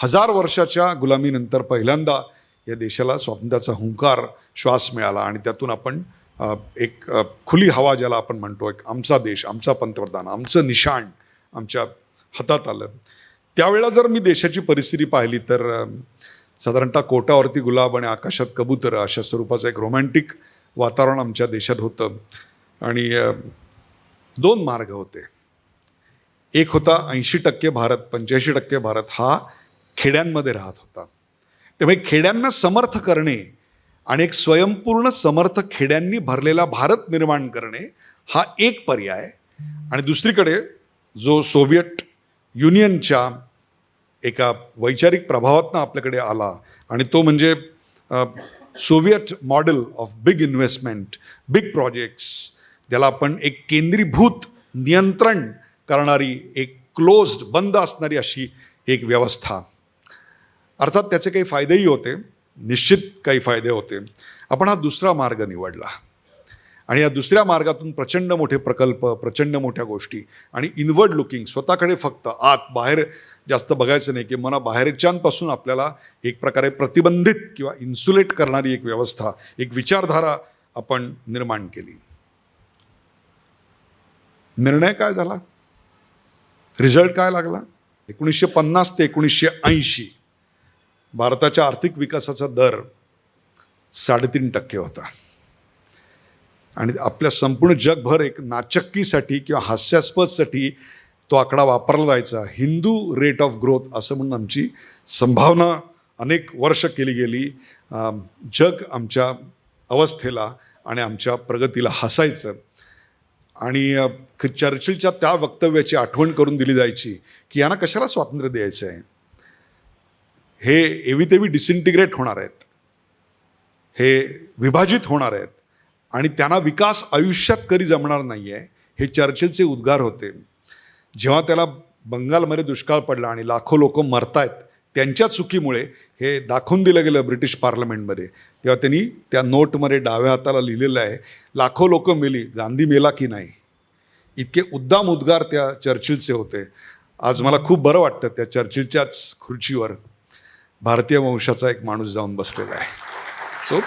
1000 वर्षाच्या गुलामीनंतर पहिल्यांदा या देशाला स्वातंत्र्याचा हुंकार श्वास मिळाला आणि त्यातून आपण एक खुली हवा ज्याला आपण म्हणतो, एक आमचा देश, आमचा पंतप्रधान, आमचं निशाण आमच्या हातात आलं. त्यावेळेला जर मी देशाची परिस्थिती पाहिली तर साधारणतः कोटावरती गुलाब आणि आकाशात कबूतर अशा स्वरूपाचं एक रोमॅन्टिक वातावरण आमच्या देशात होतं. आणि 2 मार्ग होते. एक होता 80% भारत, 85% भारत हा खेड्यांमध्ये राहत होता. त्यामुळे खेड्यांना समर्थ करणे आणि एक स्वयंपूर्ण समर्थ खेड्यांनी भरलेला भारत निर्माण करणे हा एक पर्याय. आणि दुसरीकडे जो सोव्हिएट युनियनच्या एका वैचारिक प्रभावातनं आपल्याकडे आला आणि तो म्हणजे Soviet model of big investment, big projects, ज्याला आपण एक केंद्रीभूत नियंत्रण करणारी, एक क्लोज्ड बंद असणारी अशी एक व्यवस्था. अर्थात त्याचे काही फायदेही होते, निश्चित काही फायदे होते. आपण हा दुसरा मार्ग निवडला आणि या दुसऱ्या मार्गातून प्रचंड मोठे प्रकल्प, प्रचंड मोठ्या गोष्टी आणि इनवर्ड लुकिंग, स्वतःकडे फक्त आत, बाहेर जास्त बघायचं नाही, की मला बाहेरच्यांपासून आपल्याला एक प्रकारे प्रतिबंधित किंवा इन्सुलेट करणारी एक व्यवस्था, एक विचारधारा आपण निर्माण केली. निर्णय काय झाला? रिझल्ट काय लागला? 1950 ते 1980 भारताच्या आर्थिक विकासाचा दर 3.5% होता. आणि आपल्या संपूर्ण जगभर एक नाचक्कीसाठी किंवा हास्यास्पदसाठी तो आकडा वापरला जायचा. हिंदू रेट ऑफ ग्रोथ असं म्हणून आमची संभावना अनेक वर्ष केली गेली. जग आमच्या अवस्थेला आणि आमच्या प्रगतीला हसायचं. आणि चर्चिलच्या त्या वक्तव्याची आठवण करून दिली जायची की यांना कशाला स्वातंत्र्य द्यायचं आहे, हे एवीतेवी डिसइंटिग्रेट होणार आहेत, हे विभाजित होणार आहेत आणि त्यांना विकास आयुष्यात कधी जमणार नाही आहे, हे चर्चिलचे उद्गार होते. जेव्हा त्याला बंगालमध्ये दुष्काळ पडला आणि लाखो लोक मरतायत त्यांच्या चुकीमुळे हे दाखवून दिलं गेलं ब्रिटिश पार्लमेंटमध्ये, तेव्हा त्यांनी त्या नोटमध्ये डाव्या हाताला लिहिलेलं आहे, लाखो लोक मेली, गांधी मेला की नाही. इतके उद्दाम उद्गार त्या चर्चिलचे होते. आज मला खूप बरं वाटतं त्या चर्चिलच्याच खुर्चीवर भारतीय वंशाचा एक माणूस जाऊन बसलेला आहे. सो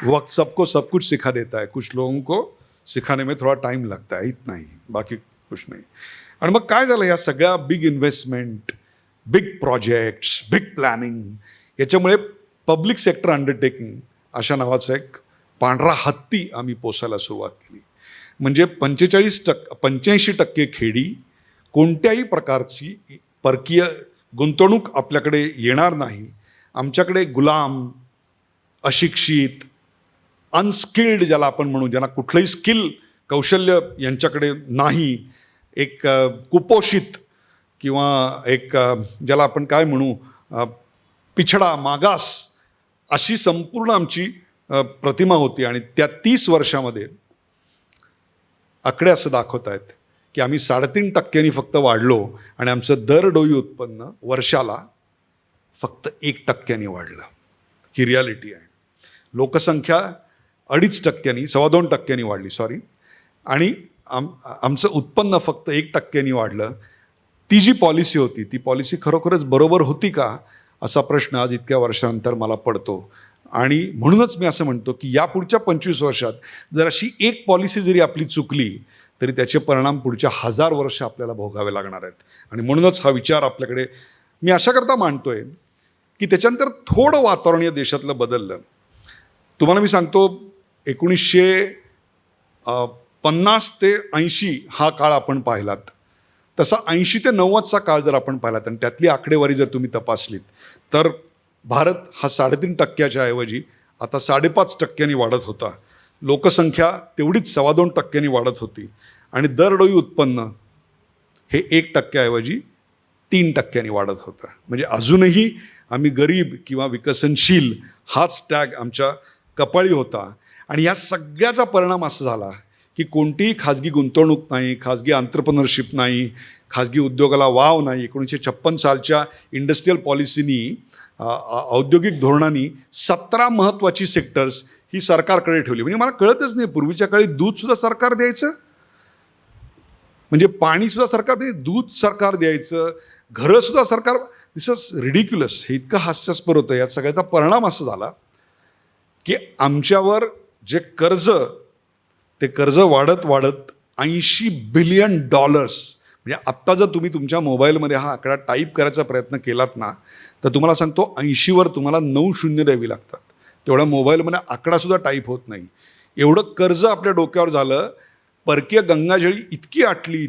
वक्त सबको सब कुछ सिखा देता है, कुछ लोगों को सिखाने में थोड़ा टाइम लगता है, इतना ही, बाकी कुछ नाही. आणि मग काय झालं, या सगळ्या big investment, big projects, big planning, याच्यामुळे पब्लिक सेक्टर अंडरटेकिंग अशा नावाचा एक पांढरा हत्ती आम्ही पोसायला सुरुवात केली. म्हणजे 85% खेडी कोणत्याही प्रकारची परकीय गुंतवणूक आपल्याकडे येणार नाही. आमच्याकडे गुलाम, अशिक्षित, अनस्किल्ड ज्याला आपण म्हणू, ज्यांना कुठलंही स्किल, कौशल्य यांच्याकडे नाही, एक कुपोषित किंवा एक ज्याला आपण काय म्हणू, पिछडा, मागास, अशी संपूर्ण आमची प्रतिमा होती. आणि त्या 30 वर्षामध्ये आकडे असं दाखवत आहेत की आम्ही 3.5% फक्त वाढलो आणि आमचं दरडोई उत्पन्न वर्षाला फक्त 1% वाढलं. ही रियालिटी आहे. लोकसंख्या 2.5%, 2.25% वाढली, सॉरी, आणि आमचं उत्पन्न फक्त 1% वाढलं. ती जी पॉलिसी होती, ती पॉलिसी खरोखरच बरोबर होती का, असा प्रश्न आज इतक्या वर्षानंतर मला पडतो. आणि म्हणूनच मी असं म्हणतो की या पुढच्या 25 वर्षात जर अशी एक पॉलिसी जरी आपली चुकली तरी त्याचे परिणाम पुढच्या 1000 वर्ष आपल्याला भोगावे लागणार आहेत. आणि म्हणूनच हा विचार आपल्याकडे मी अशा करता मांडतोय की त्याच्यानंतर थोडं वातावरण या देशातलं बदललं. तुम्हाला मी सांगतो, 1950 ते 80 हा काळ आपण पाहिलात, तसा 80 ते 90चा काळ जर आपण पाहिलात आणि त्यातली आकडेवारी जर तुम्ही तपासलीत तर भारत हा 3.5%च्या ऐवजी आता 5.5% वाढत होता. लोकसंख्या तेवढीच 2.25% वाढत होती आणि दरडोई उत्पन्न हे 1% ऐवजी 3% वाढत होतं. म्हणजे अजूनही आम्ही गरीब किंवा विकसनशील हाच टॅग आमच्या कपाळी होता. आणि या सगळ्याचा परिणाम असा झाला की कोणतीही खाजगी गुंतवणूक नाही, खाजगी एंटरप्रेन्योरशिप नाही, खाजगी उद्योगाला वाव नाही. 1956 सालच्या इंडस्ट्रियल पॉलिसीनी, औद्योगिक धोरणांनी 17 महत्त्वाची सेक्टर्स ही सरकारकडे ठेवली. म्हणजे मला कळतच नाही, पूर्वीच्या काळी दूधसुद्धा सरकार द्यायचं, म्हणजे पाणीसुद्धा सरकार द्यायचं, दूध सरकार द्यायचं, घरंसुद्धा सरकार. दिस वॉज रिडिक्युलस. हे इतकं हास्यास्पद होतं. या सगळ्याचा परिणाम असा झाला की आमच्यावर जे कर्ज, ते कर्ज वाढत वाढत $80 बिलियन, म्हणजे आत्ता जर तुम्ही तुमच्या मोबाईलमध्ये हा आकडा टाईप करायचा प्रयत्न केलात ना, तर तुम्हाला सांगतो 80वर तुम्हाला 9 शून्य द्यावी लागतात. तेवढ्या मोबाईलमध्ये आकडासुद्धा टाईप होत नाही. एवढं कर्ज आपल्या डोक्यावर झालं. परकीय गंगाजळी इतकी आटली,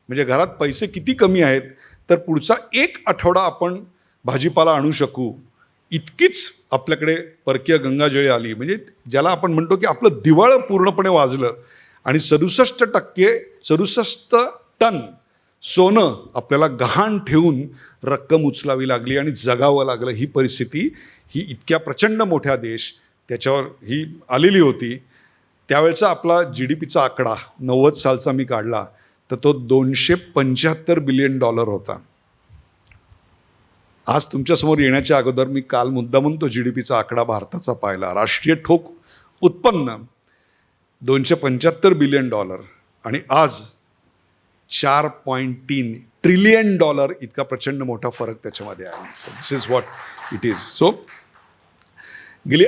म्हणजे घरात पैसे किती कमी आहेत तर पुढचा 1 आठवडा आपण भाजीपाला आणू शकू इतकीच आपल्याकडे परकीय गंगाजळी आली. म्हणजे ज्याला आपण म्हणतो की आपलं दिवाळं पूर्णपणे वाजलं. आणि 67 टन सोनं आपल्याला गहाण ठेवून रक्कम उचलावी लागली आणि जगावं लागलं. ही परिस्थिती ही इतक्या प्रचंड मोठ्या देश त्याच्यावर ही आलेली होती. त्यावेळचा आपला GDPचा आकडा 90 सालचा मी काढला तर तो $275 बिलियन होता. आज तुमच्यासमोर येण्याच्या अगोदर मी काल मुद्दामून तो GDPचा आकडा भारताचा पाहिला. राष्ट्रीय ठोक उत्पन्न $275 बिलियन आणि आज $4.3 ट्रिलियन इतका प्रचंड मोठा फरक त्याच्यामध्ये आहे. So this is what it is. So गेली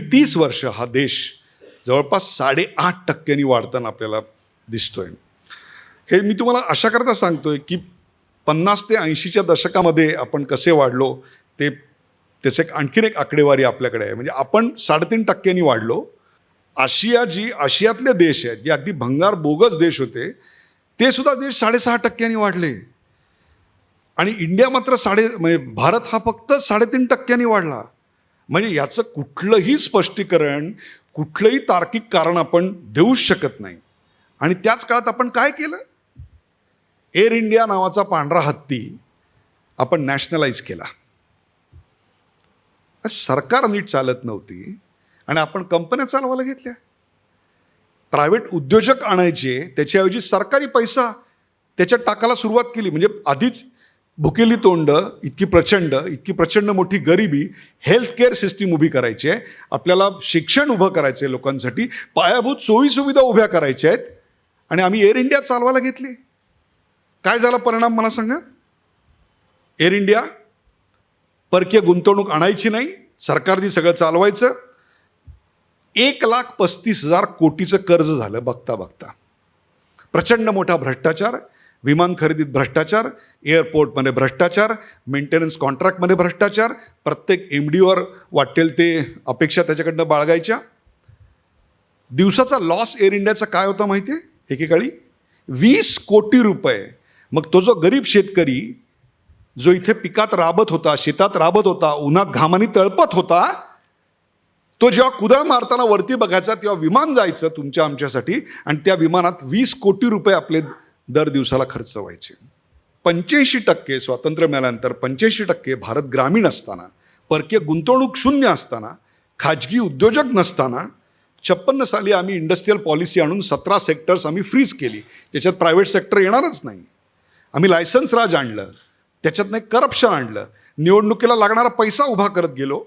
30 वर्ष हा देश जवळपास 8.5% वाढताना आपल्याला दिसतोय. हे मी तुम्हाला अशा करता सांगतोय की 50 ते 80च्या दशकामध्ये आपण कसे वाढलो त्याचं आणखीन एक आकडेवारी आपल्याकडे आहे. म्हणजे आपण 3.5% वाढलो. आशियातले देश आहेत जे अगदी भंगार बोगस देश होते ते सुद्धा देश 6.5% वाढले. आणि इंडिया मात्र म्हणजे भारत हा फक्त 3.5% वाढला. म्हणजे याचं कुठलंही स्पष्टीकरण, कुठलंही तार्किक कारण आपण देऊच शकत नाही. आणि त्याच काळात आपण काय केलं? एअर इंडिया नावाचा पांढरा हत्ती आपण नॅशनलाइज केला. सरकार नीट चालत नव्हती आणि आपण कंपन्या चालवायला घेतल्या. प्रायव्हेट उद्योजक आणायचे, त्याच्याऐवजी सरकारी पैसा त्याच्यात टाकायला सुरुवात केली. म्हणजे आधीच भुकेली तोंड, इतकी प्रचंड मोठी गरिबी, हेल्थकेअर सिस्टीम उभी करायची आहे, आपल्याला शिक्षण उभं करायचं आहे, लोकांसाठी पायाभूत सोयीसुविधा उभ्या करायच्या आहेत आणि आम्ही एअर इंडिया चालवायला घेतली. काय झाला परिणाम मला सांगा? एअर इंडिया परकीय गुंतवणूक आणायची नाही, सरकारने सगळं चालवायचं. 1,35,000 कोटीचं कर्ज झालं बघता बघता. प्रचंड मोठा भ्रष्टाचार, विमान खरेदीत भ्रष्टाचार, एअरपोर्टमध्ये भ्रष्टाचार, मेंटेनन्स कॉन्ट्रॅक्टमध्ये भ्रष्टाचार, प्रत्येक MDवर वाटेल ते अपेक्षा त्याच्याकडनं बाळगायच्या. दिवसाचा लॉस एअर इंडियाचा काय होता माहिती आहे? एकेकाळी 20 कोटी रुपये. मग तो जो गरीब शेतकरी जो इथे पिकात राबत होता, शेतात राबत होता, उन्हात घामानी तळपत होता, तो जेव्हा कुदळ मारताना वरती बघायचा तेव्हा विमान जायचं तुमच्या आमच्यासाठी आणि त्या विमानात 20 कोटी रुपये आपले दर दिवसाला खर्च व्हायचे. 85% स्वातंत्र्य मिळाल्यानंतर 85% भारत ग्रामीण असताना, परकीय गुंतवणूक शून्य असताना, खाजगी उद्योजक नसताना 56 साली आम्ही इंडस्ट्रियल पॉलिसी आणून 17 सेक्टर्स आम्ही फ्रीज केली. त्याच्यात प्रायव्हेट सेक्टर येणारच नाही. आम्ही लायसन्स राज आणलं, त्याच्यातनं एक करप्शन आणलं, निवडणुकीला लागणारा पैसा उभा करत गेलो.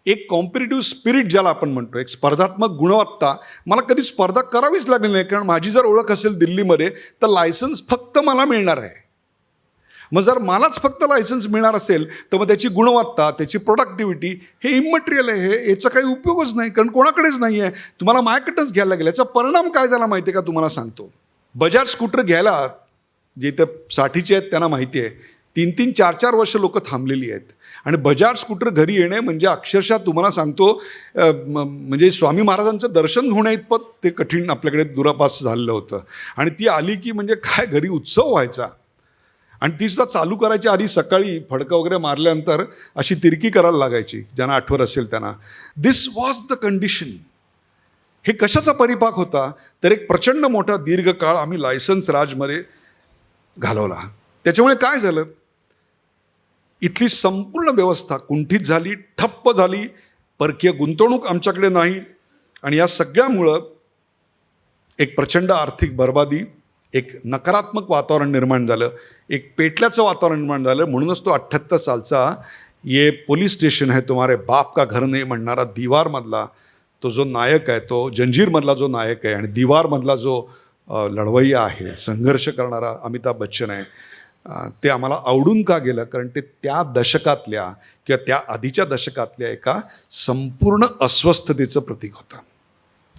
एक कॉम्पिटिटिव्ह स्पिरिट ज्याला आपण म्हणतो, एक स्पर्धात्मक गुणवत्ता. मला कधी स्पर्धा करावीच लागली नाही, कारण माझी जर ओळख असेल दिल्लीमध्ये तर लायसन्स फक्त मला मिळणार आहे. मग जर मलाच फक्त लायसन्स मिळणार असेल तर मग त्याची गुणवत्ता, त्याची प्रोडक्टिव्हिटी हे इमटेरियल आहे, याचा काही उपयोगच नाही, कारण कोणाकडेच नाही आहे. तुम्हाला माझ्याकडनंच घ्यायला लागेल. याचा परिणाम काय झाला माहिती आहे का? तुम्हाला सांगतो. बजाज स्कूटर घ्यायला जे ते 60चे आहेत त्यांना माहिती आहे, 3-3, 4-4 वर्ष लोक थांबलेली आहेत. आणि बजाज स्कूटर घरी येणे म्हणजे अक्षरशः तुम्हाला सांगतो म्हणजे स्वामी महाराजांचं दर्शन होण्याइतपत ते कठीण आपल्याकडे दुरापास झालेलं होतं. आणि ती आली की म्हणजे काय घरी उत्सव व्हायचा. आणि ती सुद्धा चालू करायची आधी सकाळी फडकं वगैरे मारल्यानंतर अशी तिरकी करायला लागायची, ज्यांना आठवत असेल त्यांना. दिस वॉज द कंडिशन. हे कशाचा परिपाक होता? तर एक प्रचंड मोठा दीर्घकाळ आम्ही लायसन्स राजमध्ये घालवला. त्याच्यामुळे काय झालं? इथली संपूर्ण व्यवस्था कुंठित झाली, ठप्प झाली. परकीय गुंतवणूक आमच्याकडे नाही. आणि या सगळ्यामुळं एक प्रचंड आर्थिक बर्बादी, एक नकारात्मक वातावरण निर्माण झालं, एक पेटल्याचं वातावरण निर्माण झालं. म्हणूनच तो 78 सालचा ये पोलीस स्टेशन है तुम्हारे बाप का घर नाही म्हणणारा दीवारमधला तो जो नायक आहे, तो जंजीरमधला जो नायक आहे आणि दीवारमधला जो लढवय्या आहे, संघर्ष करणारा अमिताभ बच्चन आहे, ते आम्हाला आवडून का गेलं, कारण ते त्या दशकातल्या किंवा त्या आधीच्या दशकातल्या एका संपूर्ण अस्वस्थतेचं प्रतीक होतं.